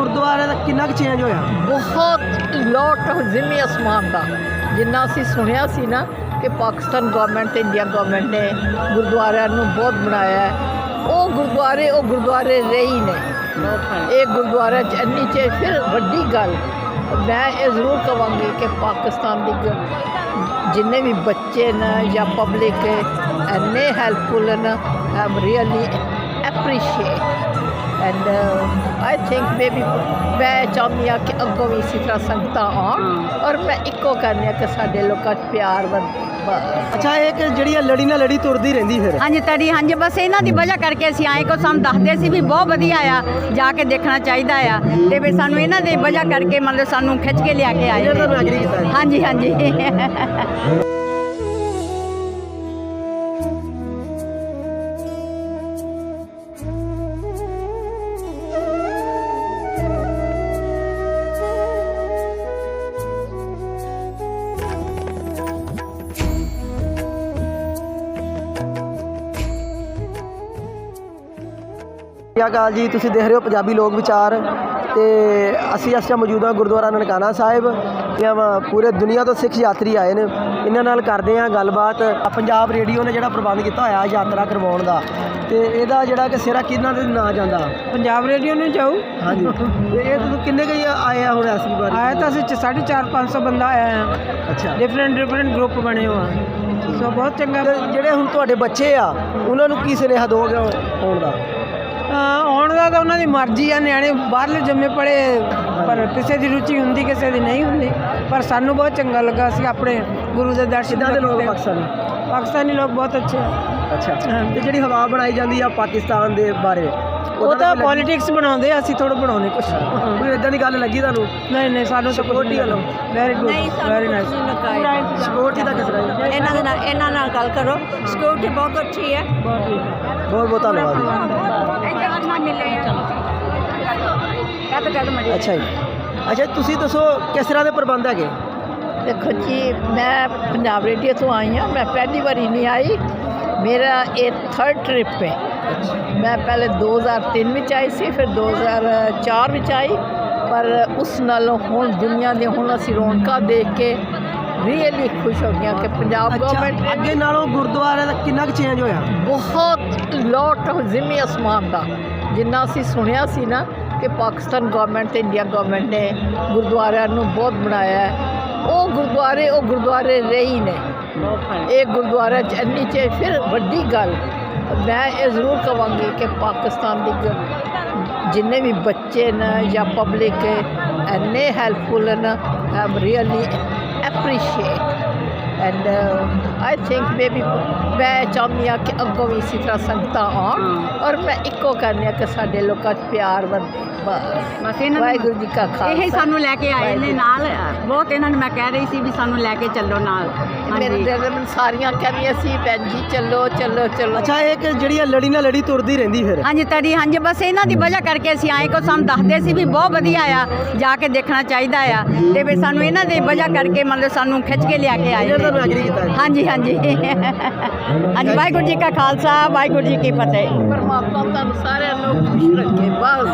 ਗੁਰਦੁਆਰੇ ਦਾ ਕਿੰਨਾ ਕੁ ਚੇਂਜ ਹੋਇਆ? बहुत लॉट ज़िमी आसमान का जिन्ना असी सुनिया सी ना कि पाकिस्तान गवर्नमेंट ते इंडिया गवर्नमेंट ने गुरुद्वारिਆਂ ਨੂੰ बहुत बनाया है। वो गुरुद्वारे रही ने एक गुरुद्वारा च इन्नी च फिर वड्डी गल मैं ये जरूर कहांगी कि पाकिस्तान की जिन्ने भी बच्चे न या पब्लिक इन्ने हेल्पफुल न I am really appreciate and I think may मैं चाहती हाँ कि अगों भी इसी तरह संगत आन और मैं इको कहनी कि साढ़े लोगों प्यार बन। ਅੱਛਾ ਇਹ ਕਿ ਜਿਹੜੀ ਆ ਲੜੀ ਨਾਲ ਲੜੀ ਤੁਰਦੀ ਰਹਿੰਦੀ ਫਿਰ? ਹਾਂਜੀ ਤੜੀ ਹਾਂਜੀ ਬਸ ਇਹਨਾਂ ਦੀ ਵਜ੍ਹਾ ਕਰਕੇ ਅਸੀਂ ਆਏ ਕੋ ਸਾਨੂੰ ਦੱਸਦੇ ਸੀ ਵੀ ਬਹੁਤ ਵਧੀਆ ਆ ਜਾ ਕੇ ਦੇਖਣਾ ਚਾਹੀਦਾ ਆ ਤੇ ਵੀ ਸਾਨੂੰ ਇਹਨਾਂ ਦੀ ਵਜ੍ਹਾ ਕਰਕੇ ਮਤਲਬ ਸਾਨੂੰ ਖਿੱਚ ਕੇ ਲਿਆ ਕੇ ਆਏ ਇਹਨਾਂ ਦਾ ਐਗਰੀ ਕੀਤਾ ਜੀ। ਹਾਂਜੀ ਹਾਂਜੀ ਸਤਿ ਸ਼੍ਰੀ ਅਕਾਲ ਜੀ, ਤੁਸੀਂ ਦੇਖ ਰਹੇ ਹੋ ਪੰਜਾਬੀ ਲੋਕ ਵਿਚਾਰ ਤੇ ਅਸੀਂ ਇਸ ਟਾਈਮ ਮੌਜੂਦ ਹਾਂ ਗੁਰਦੁਆਰਾ ਨਨਕਾਣਾ ਸਾਹਿਬ। ਪੂਰੇ ਦੁਨੀਆ ਤੋਂ ਸਿੱਖ ਯਾਤਰੀ ਆਏ ਨੇ, ਇਹਨਾਂ ਨਾਲ ਕਰਦੇ ਹਾਂ ਗੱਲਬਾਤ। ਪੰਜਾਬ ਰੇਡੀਓ ਨੇ ਜਿਹੜਾ ਪ੍ਰਬੰਧ ਕੀਤਾ ਹੋਇਆ ਯਾਤਰਾ ਕਰਵਾਉਣ ਦਾ, ਤੇ ਇਹਦਾ ਜਿਹੜਾ ਕਿ ਸਿਰਾ ਕਿਹਨਾਂ ਦੇ ਨਾਂ ਜਾਂਦਾ? ਪੰਜਾਬ ਰੇਡੀਓ ਨੂੰ ਜਾਊ। ਹਾਂਜੀ ਤੇ ਇਹ ਤੁਸੀਂ ਕਿੰਨੇ ਕੁ ਆਏ ਆ ਹੁਣ ਇਸ ਵਾਰ? ਆਇਆ ਤਾਂ ਅਸੀਂ 450-500 ਬੰਦਾ ਆਇਆ ਆ। ਅੱਛਾ, ਡਿਫਰੈਂਟ ਗਰੁੱਪ ਬਣੇ ਹੋ ਆ, ਸੋ ਬਹੁਤ ਚੰਗਾ। ਤੇ ਜਿਹੜੇ ਹੁਣ ਤੁਹਾਡੇ ਬੱਚੇ ਆ ਉਹਨਾਂ ਨੂੰ ਕੀ ਸੁਨੇਹਾ ਦੋਗੇ ਆਉਣ ਦਾ? ਆਉਣ ਦਾ ਤਾਂ ਉਹਨਾਂ ਦੀ ਮਰਜ਼ੀ ਆ, ਨਿਆਣੇ ਬਾਹਰਲੇ ਜੰਮੇ ਪੜੇ, ਪਰ ਕਿਸੇ ਦੀ ਰੁਚੀ ਹੁੰਦੀ ਕਿਸੇ ਦੀ ਨਹੀਂ ਹੁੰਦੀ। ਪਰ ਸਾਨੂੰ ਬਹੁਤ ਚੰਗਾ ਲੱਗਾ, ਅਸੀਂ ਆਪਣੇ ਗੁਰੂ ਦੇ ਦਰਸ਼ਨ ਦੇ ਲੋਕ ਕੀਤੇ। ਪਾਕਿਸਤਾਨੀ ਲੋਕ ਬਹੁਤ ਅੱਛੇ ਆ। ਅੱਛਾ, ਤੇ ਜਿਹੜੀ ਹਵਾ ਬਣਾਈ ਜਾਂਦੀ ਆ ਪਾਕਿਸਤਾਨ ਦੇ ਬਾਰੇ, ਉਹ ਤਾਂ ਪੋਲੀਟਿਕਸ ਬਣਾਉਂਦੇ, ਅਸੀਂ ਥੋੜਾ ਬਣਾਉਂਦੇ ਕੁਛ। ਕੋਈ ਇਦਾਂ ਦੀ ਗੱਲ ਲੱਗੀ ਤੁਹਾਨੂੰ? ਨਹੀਂ ਸਾਨੂੰ ਸਿਕਿਉਰਿਟੀ ਵੱਲੋਂ very good, very nice. Security ਦਾ ਕਿਸ ਤਰ੍ਹਾਂ? ਇਹਨਾਂ ਨਾਲ ਗੱਲ ਕਰੋ, ਸਿਕਿਉਰਿਟੀ ਬਹੁਤ ਅੱਛੀ ਹੈ। ਬਹੁਤ ਬਹੁਤ ਧੰਨਵਾਦ ਜੀ। ਅੱਛਾ ਜੀ, ਅੱਛਾ ਤੁਸੀਂ ਦੱਸੋ ਕਿਸ ਤਰ੍ਹਾਂ ਦੇ ਪ੍ਰਬੰਧ ਹੈਗੇ? देखो जी, मैं पंजाब रेडियो तो आई हाँ, मैं पहली बार नहीं आई, मेरा ये 3rd ट्रिप है। मैं पहले 2003 में आई सी, फिर 2004 में आई, पर उस नालों हुण दुनिया दे हुण असीं रौनकां देख के रियली खुश हो गया कि पंजाब गवर्नमेंट ਅੱਗੇ ਨਾਲੋਂ ਗੁਰਦੁਆਰੇ ਦਾ ਕਿੰਨਾ ਕੁ ਚੇਂਜ ਹੋਇਆ? बहुत लॉट ज़िमी आसमान का जिन्ना असीं सुनिया सी ना कि पाकिस्तान गवर्नमेंट ते इंडिया गवर्नमेंट ने गुरुद्वारिਆਂ ਨੂੰ बहुत बनाया है। वो गुरुद्वारे रही ने एक गुरुद्वारा च इन्नी च फिर वड्डी गल मैं ये ज़रूर कहांगी कि पाकिस्तान की जिन्ने भी बच्चे न या पब्लिक इन्ने हेल्पफुल न I am really appreciate and I think may मैं चाहती हाँ कि अगों भी इसी तरह संगत आन और मैं इको कहनी हाँ कि साढ़े लोगों प्यार बन। ਬਸ ਇਹਨਾਂ वाहिगुरू जी का ਇਹ खालसा ਸਾਨੂੰ ਲੈ ਕੇ ਆਏ ਨੇ ਨਾਲ। ਬਹੁਤ ਇਹਨਾਂ ਨੂੰ ਮੈਂ ਕਹਿ ਰਹੀ ਸੀ ਵੀ ਸਾਨੂੰ ਲੈ ਕੇ ਚੱਲੋ ਨਾਲ। मेरे ਹਾਂਜੀ दिल में सारियां कहनियां सी भैन जी चलो चलो चलो। ਅੱਛਾ ਇਹ ਕਿ ਜਿਹੜੀ ਆ ਲੜੀ ਨਾਲ ਲੜੀ ਤੁਰਦੀ ਰਹਿੰਦੀ ਫਿਰ? ਹਾਂਜੀ ਤੜੀ ਹਾਂਜੀ ਬਸ ਇਹਨਾਂ ਦੀ ਵਜ੍ਹਾ ਕਰਕੇ ਅਸੀਂ ਆਏ ਕੋ ਸਾਨੂੰ ਦੱਸਦੇ ਸੀ ਵੀ ਬਹੁਤ ਵਧੀਆ ਆ ਜਾ ਕੇ ਦੇਖਣਾ ਚਾਹੀਦਾ ਆ ਤੇ ਵੀ ਸਾਨੂੰ ਇਹਨਾਂ ਦੀ ਵਜ੍ਹਾ ਕਰਕੇ ਮਤਲਬ ਸਾਨੂੰ ਖਿੱਚ ਕੇ ਲਿਆ ਕੇ ਆਏ ਇਹਨਾਂ ਦਾ ਐਗਰੀ ਕੀਤਾ ਜੀ। ਹਾਂਜੀ ਹਾਂਜੀ ਹਾਂਜੀ ਵਾਹਿਗੁਰੂ ਜੀ ਕਾ ਖਾਲਸਾ ਵਾਹਿਗੁਰੂ ਜੀ ਕੀ ਫਤਿਹ। परमात्मा तुहानू सारिਆਂ ਨੂੰ खुश रखे बस।